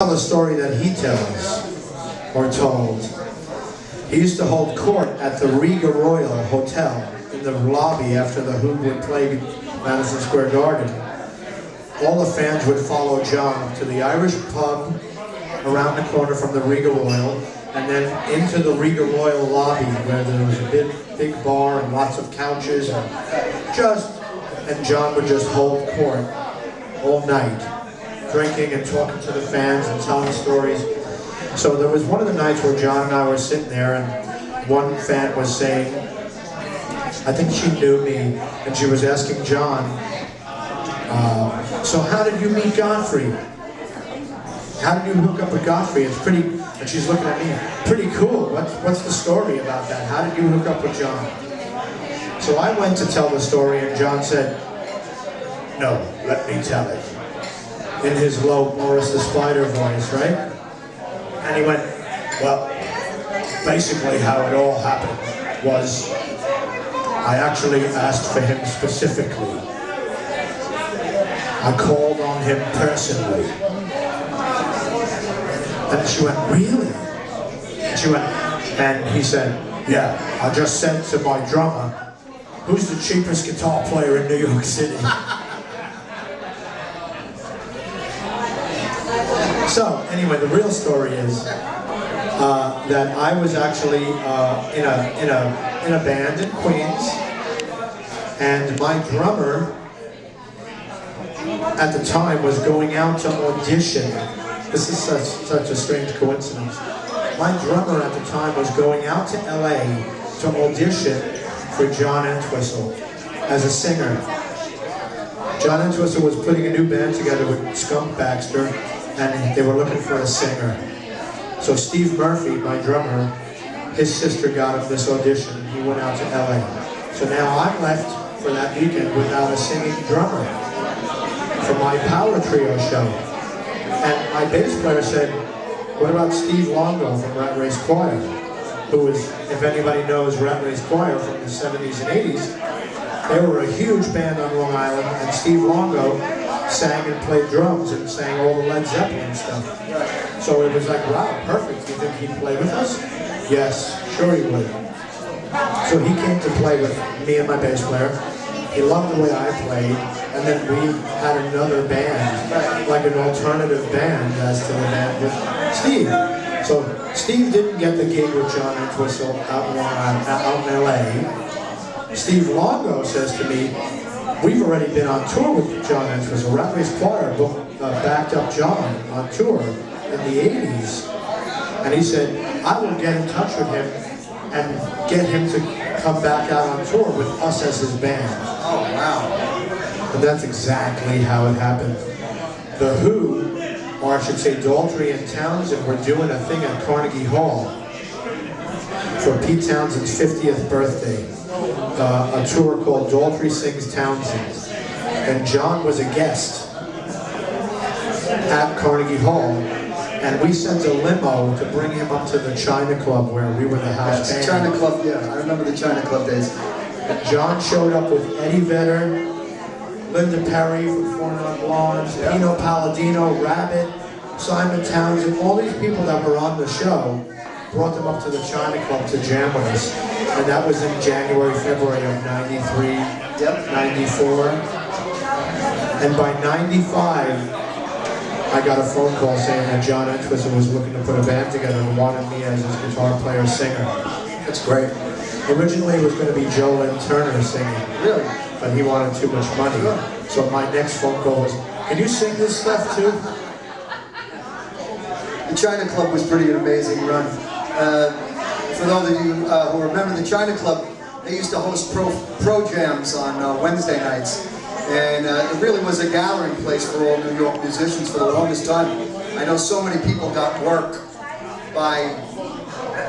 The story that he tells, or told. He used to hold court at the Riga Royal Hotel in the lobby after the Who would play Madison Square Garden. All the fans would follow John to the Irish pub around the corner from the Riga Royal, and then into the Riga Royal lobby where there was a big bar and lots of couches, and John would just hold court all night, drinking and talking to the fans and telling stories. So there was one of the nights where John and I were sitting there, and one fan was saying, I think she knew me, and she was asking John, so how did you meet Godfrey? How did you hook up with Godfrey? It's pretty, and she's looking at me, pretty cool. What's the story about that? How did you hook up with John? So I went to tell the story, and John said, no, let me tell it. In his low Boris the Spider voice, right? And he went, well, basically how it all happened was I actually asked for him specifically. I called on him personally. And she went, really? And she went, and he said, yeah, I just said to my drummer, who's the cheapest guitar player in New York City? So, anyway, the real story is that I was actually in a band in Queens, and my drummer at the time was going out to audition. This is such a strange coincidence. My drummer at the time was going out to LA to audition for John Entwistle as a singer. John Entwistle was putting a new band together with Skunk Baxter, and they were looking for a singer. So Steve Murphy, my drummer, his sister got him this audition, and he went out to LA. So now I'm left for that weekend without a singing drummer for my Power Trio show. And my bass player said, what about Steve Longo from Rat Race Choir, who is, if anybody knows Rat Race Choir from the 70s and 80s, they were a huge band on Long Island, and Steve Longo sang and played drums and sang all the Led Zeppelin stuff. So it was like, wow, perfect. Do you think he'd play with us? Yes, sure he would. So he came to play with me and my bass player. He loved the way I played, and then we had another band, like an alternative band as to the band with Steve. So Steve didn't get the gig with John Entwistle out in LA. Steve Longo says to me, we've already been on tour with John Entwistle. Rat Race Choir backed up John on tour in the 80s. And he said, I will get in touch with him and get him to come back out on tour with us as his band. Oh, wow. And that's exactly how it happened. The Who, or I should say Daltrey and Townsend, were doing a thing at Carnegie Hall for Pete Townsend's 50th birthday. A tour called Daltrey Sings Townshend, and John was a guest at Carnegie Hall, and we sent a limo to bring him up to the China Club where we were the house band. China Club, yeah, I remember the China Club days. And John showed up with Eddie Vedder, Linda Perry from Four Non Blondes, Pino Palladino, Rabbit, Simon Townsend, all these people that were on the show, brought them up to the China Club to jam with us. And that was in January, February of 93, 94. And by 95, I got a phone call saying that John Entwistle was looking to put a band together and wanted me as his guitar player singer. That's great. Originally it was going to be Joe Lynn Turner singing. Really? But he wanted too much money. So my next phone call was, can you sing this stuff too? The China Club was pretty amazing run. For those of you who remember the China Club, they used to host pro jams on Wednesday nights. And it really was a gathering place for all New York musicians for the longest time. I know so many people got work by,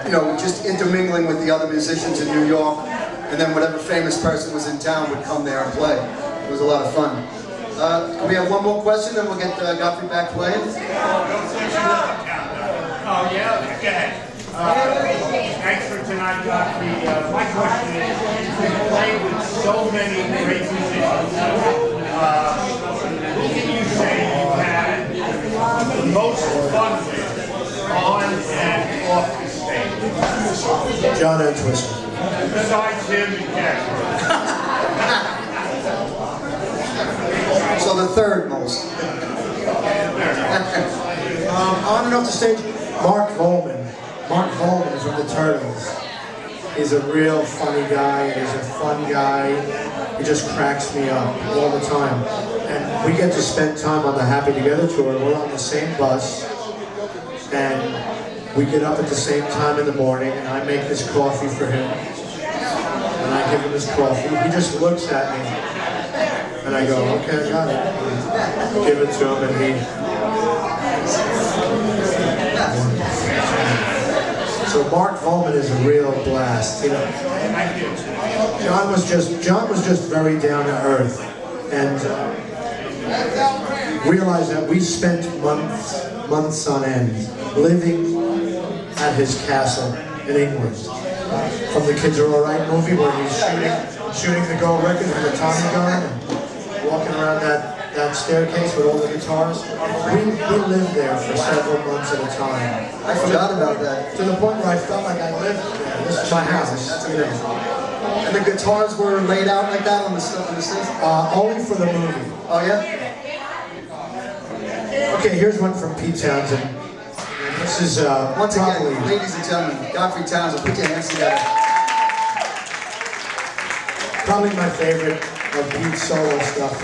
you know, just intermingling with the other musicians in New York, and then whatever famous person was in town would come there and play. It was a lot of fun. Can we have one more question, then we'll get Godfrey back playing? Oh yeah, go ahead. Thanks for tonight, Godfrey. My question is, you play with so many great musicians. Who can you say you had the most fun fun with on and off the stage? John Entwistle. Besides him and Jack. So the third most. On and off the stage, Mark Volman. Mark Volman from the Turtles. He's a real funny guy. He's a fun guy. He just cracks me up all the time. And we get to spend time on the Happy Together tour. We're on the same bus. And we get up at the same time in the morning, and I make this coffee for him. And I give him his coffee. He just looks at me. And I go, okay, I got it. And give it to him, and he... So Mark Volman is a real blast. You know, John was just very down to earth, and realized that we spent months on end living at his castle in England. From the Kids Are Alright movie, where he's shooting the gold record with a Tommy gun and walking around that staircase with all the guitars. We lived there for several months at a time. I forgot about that. To the point where I felt like I lived there. This is my house. You know. And the guitars were laid out like that on the stage? Only for the movie. Oh yeah? Okay, here's one from Pete Townsend. This is Once probably... again, ladies and gentlemen, Godfrey Townsend, put your hands together. Probably my favorite of Pete's solo stuff.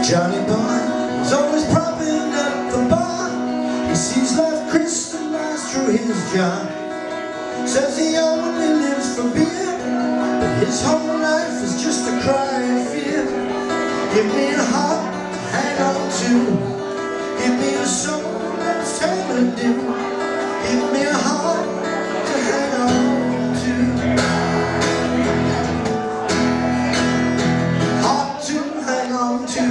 Johnny Boy is always propping up the bar. He sees life crystallized through his jar. Says he only lives for beer, but his whole life is just a cry of fear. Give me a heart to hang on to. Give me a soul that's tender do. Give me a heart to hang on to. Heart to hang on to.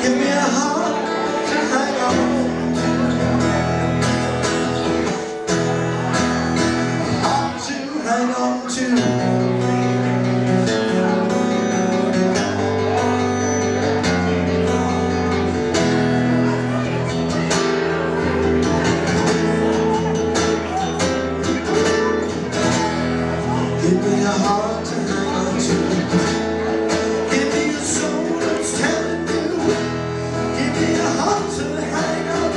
Give me a heart to hang on to. Heart to hang on to. Give me a heart to hang on to. Give me a soul that's telling you. Give me a heart to hang on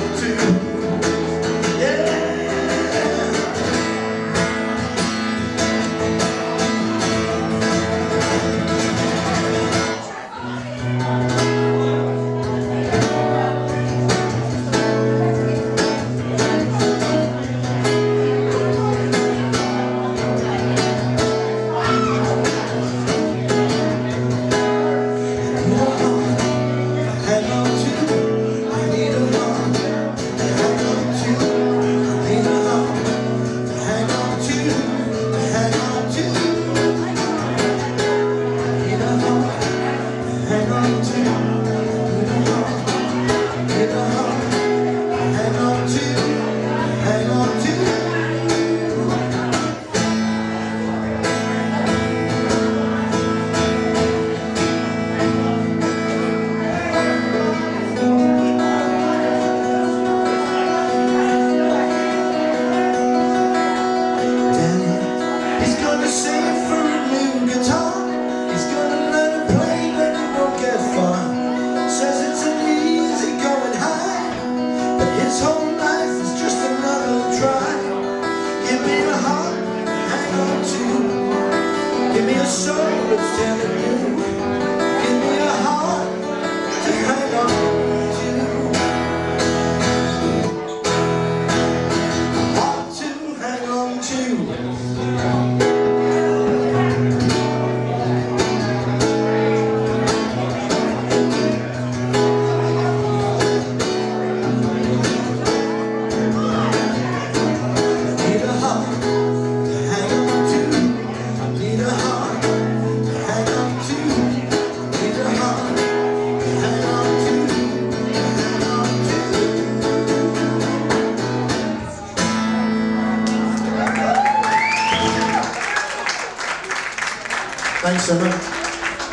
Thanks so much.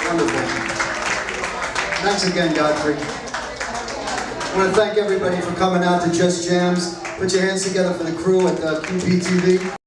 Wonderful. Thanks again, Godfrey. I want to thank everybody for coming out to Just Jams. Put your hands together for the crew at QPTV.